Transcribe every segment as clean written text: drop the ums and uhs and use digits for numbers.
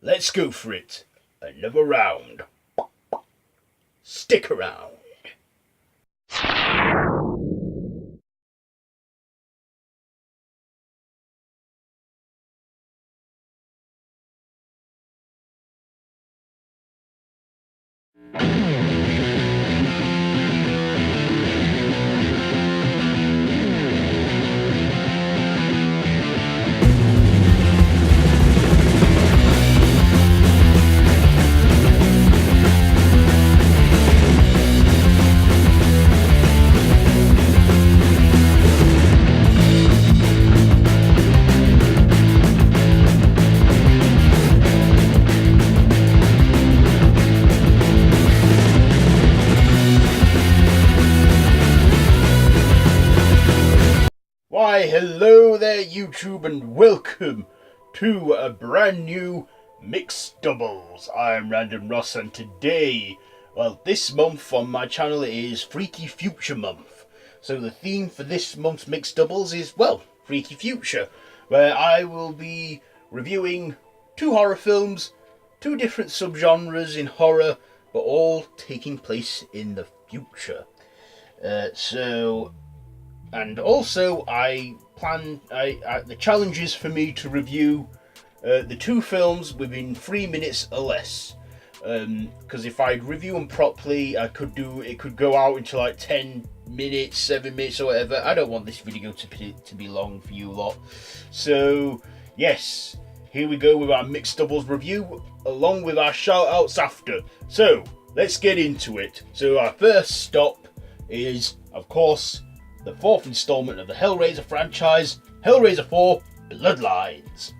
Let's go for it. Another round. Stick around. Why, hello there YouTube and welcome to a brand new Mixed Doubles. I'm Random Ross and today, this month on my channel is Freaky Future Month. So the theme for this month's Mixed Doubles is, Freaky Future, where I will be reviewing two horror films, two different subgenres in horror, but all taking place in the future. And also, the challenge is for me to review the two films within 3 minutes or less. Because if I review them properly, it could go out into like 10 minutes, 7 minutes or whatever. I don't want this video to be long for you lot. So, yes, here we go with our Mixed Doubles review, along with our shout outs after. So, let's get into it. So our first stop is, of course, the fourth installment of the Hellraiser franchise, Hellraiser IV: Bloodlines.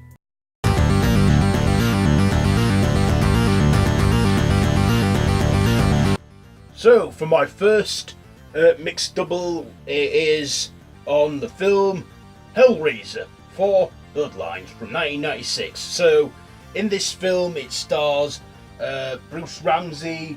So, for my first mixed double, it is on the film Hellraiser IV: Bloodlines from 1996. So, in this film, it stars Bruce Ramsey,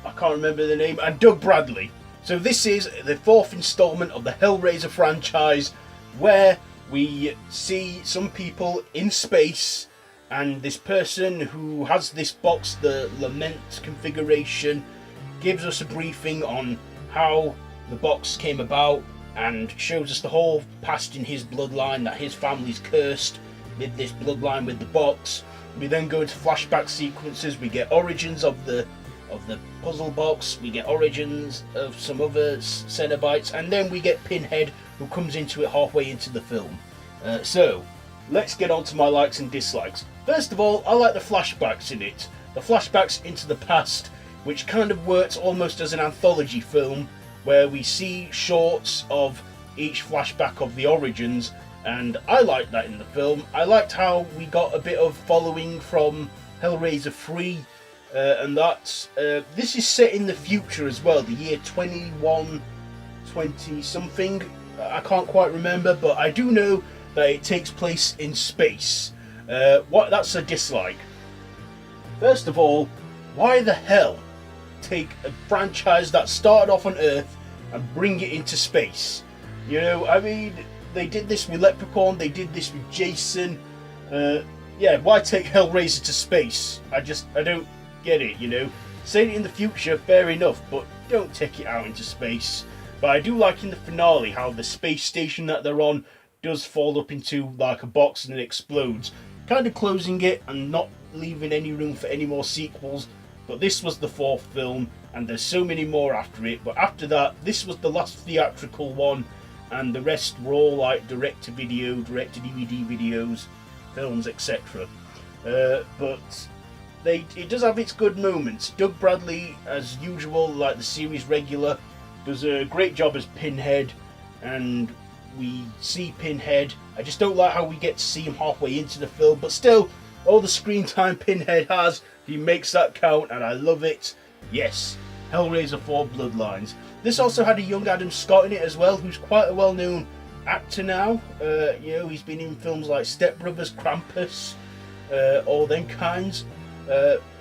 I can't remember the name, and Doug Bradley. So this is the fourth installment of the Hellraiser franchise, where we see some people in space, and this person who has this box, the Lament configuration, gives us a briefing on how the box came about and shows us the whole past in his bloodline, that his family's cursed with this bloodline with the box. We then go into flashback sequences. We get origins of the puzzle box, we get origins of some other Cenobites, and then we get Pinhead, who comes into it halfway into the film. So let's get on to my likes and dislikes. First of all, I like the flashbacks in it. The flashbacks into the past, which kind of works almost as an anthology film, where we see shorts of each flashback of the origins, and I liked that in the film. I liked how we got a bit of following from Hellraiser 3, and that's this is set in the future as well, the year 2120 something. I can't quite remember, but I do know that it takes place in space. That's a dislike. First of all, why the hell take a franchise that started off on Earth and bring it into space? You know, I mean, they did this with Leprechaun, they did this with Jason. Yeah, why take Hellraiser to space? I don't get it, you know. Say it in the future, fair enough, but don't take it out into space. But I do like in the finale how the space station that they're on does fall up into like a box and it explodes, kind of closing it and not leaving any room for any more sequels. But this was the fourth film, and there's so many more after it. But after that, this was the last theatrical one, and the rest were all like direct-to-video, direct-to-DVD videos, films, etc. But it does have its good moments. Doug Bradley, as usual, like the series regular, does a great job as Pinhead, and we see Pinhead. I just don't like how we get to see him halfway into the film, but still, all the screen time Pinhead has, he makes that count, and I love it. Yes, Hellraiser IV: Bloodlines. This also had a young Adam Scott in it as well, who's quite a well-known actor now. You know, he's been in films like Step Brothers, Krampus, all them kinds.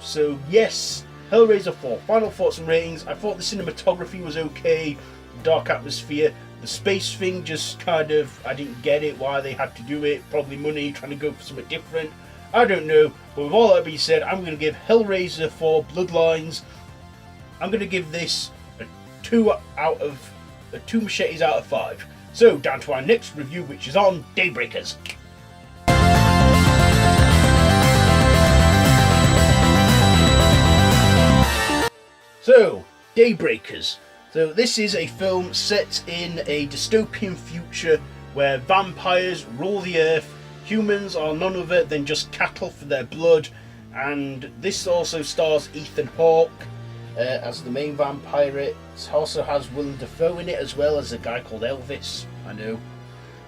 So yes, Hellraiser 4. Final thoughts and ratings. I thought the cinematography was okay, dark atmosphere. The space thing just kind of, I didn't get it, why they had to do it. Probably money, trying to go for something different. I don't know. But with all that being said, I'm going to give Hellraiser IV Bloodlines, I'm going to give this a 2 machetes out of 5. So, down to our next review, which is on Daybreakers. So, Daybreakers. So this is a film set in a dystopian future where vampires rule the earth. Humans are none other than just cattle for their blood. And this also stars Ethan Hawke as the main vampire. It also has Willem Dafoe in it, as well as a guy called Elvis, I know.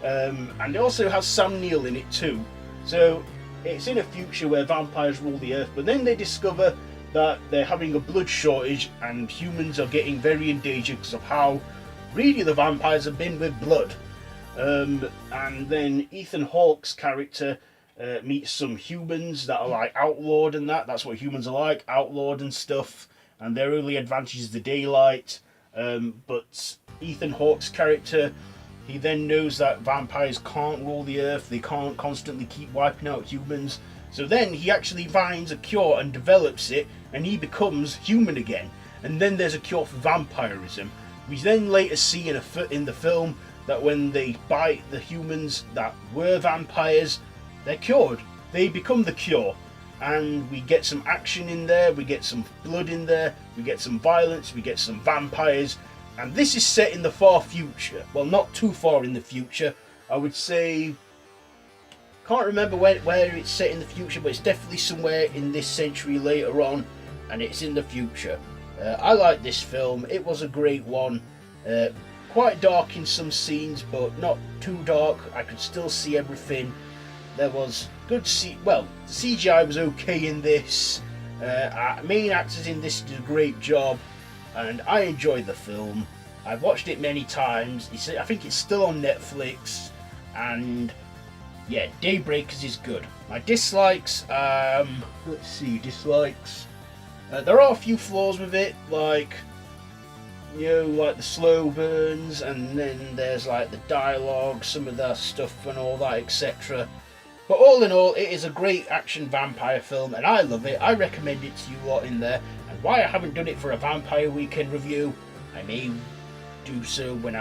And it also has Sam Neill in it too. So it's in a future where vampires rule the earth, but then they discover that they're having a blood shortage and humans are getting very endangered because of how greedy the vampires have been with blood. And then Ethan Hawke's character meets some humans that are like outlawed and that's what humans are like, outlawed and stuff, and their only advantage is the daylight. But Ethan Hawke's character, he then knows that vampires can't rule the earth, they can't constantly keep wiping out humans. So then he actually finds a cure and develops it, and he becomes human again. And then there's a cure for vampirism. We then later see in the film that when they bite the humans that were vampires, they're cured. They become the cure. And we get some action in there, we get some blood in there, we get some violence, we get some vampires. And this is set in the far future. Well, not too far in the future. I would say, can't remember where it's set in the future, but it's definitely somewhere in this century later on, and it's in the future. I like this film. It was a great one. Quite dark in some scenes, but not too dark. I could still see everything. There was good the CGI was okay in this. Main actors in this did a great job, and I enjoyed the film. I've watched it many times. I think it's still on Netflix, and yeah, Daybreakers is good. My dislikes, let's see, dislikes. There are a few flaws with it, like, you know, like the slow burns, and then there's like the dialogue, some of that stuff and all that, etc. But all in all, it is a great action vampire film, and I love it. I recommend it to you lot in there. And why I haven't done it for a Vampire Weekend review, I may do so when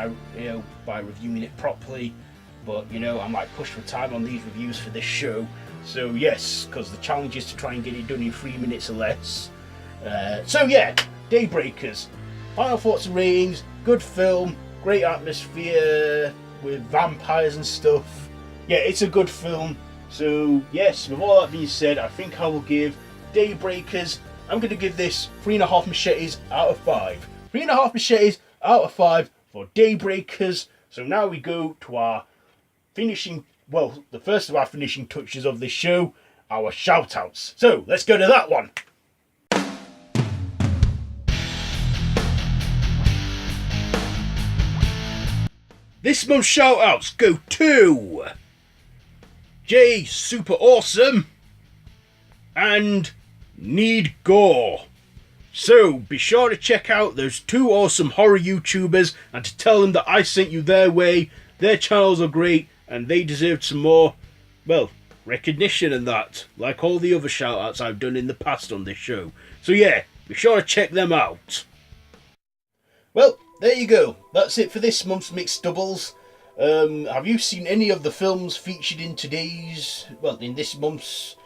by reviewing it properly. But, you know, I'm like pushed for time on these reviews for this show. So, yes, because the challenge is to try and get it done in 3 minutes or less. So, yeah, Daybreakers. Final thoughts and ratings. Good film. Great atmosphere with vampires and stuff. Yeah, it's a good film. So, yes, with all that being said, I think I will give Daybreakers, I'm going to give this 3.5 machetes out of 5. 3.5 machetes out of 5 for Daybreakers. So now we go to our the first of our finishing touches of this show, our shout-outs. So, let's go to that one. This month's shout-outs go to Jay Super Awesome and Need Gore. So, be sure to check out those 2 awesome horror YouTubers and to tell them that I sent you their way. Their channels are great and they deserve some more, recognition and that, like all the other shout-outs I've done in the past on this show. So yeah, be sure to check them out. Well, there you go. That's it for this month's Mixed Doubles. Have you seen any of the films featured in this month's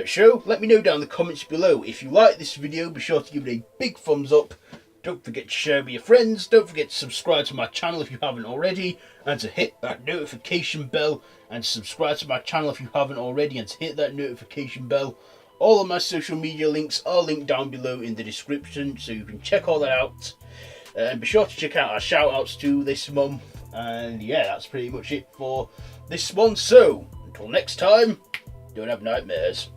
show? Let me know down in the comments below. If you like this video, be sure to give it a big thumbs up. Don't forget to share with your friends. Don't forget to subscribe to my channel if you haven't already, and to hit that notification bell, and subscribe to my channel if you haven't already, and to hit that notification bell. All of my social media links are linked down below in the description, so you can check all that out. And be sure to check out our shout outs too this month. And yeah, that's pretty much it for this one. So, until next time, don't have nightmares.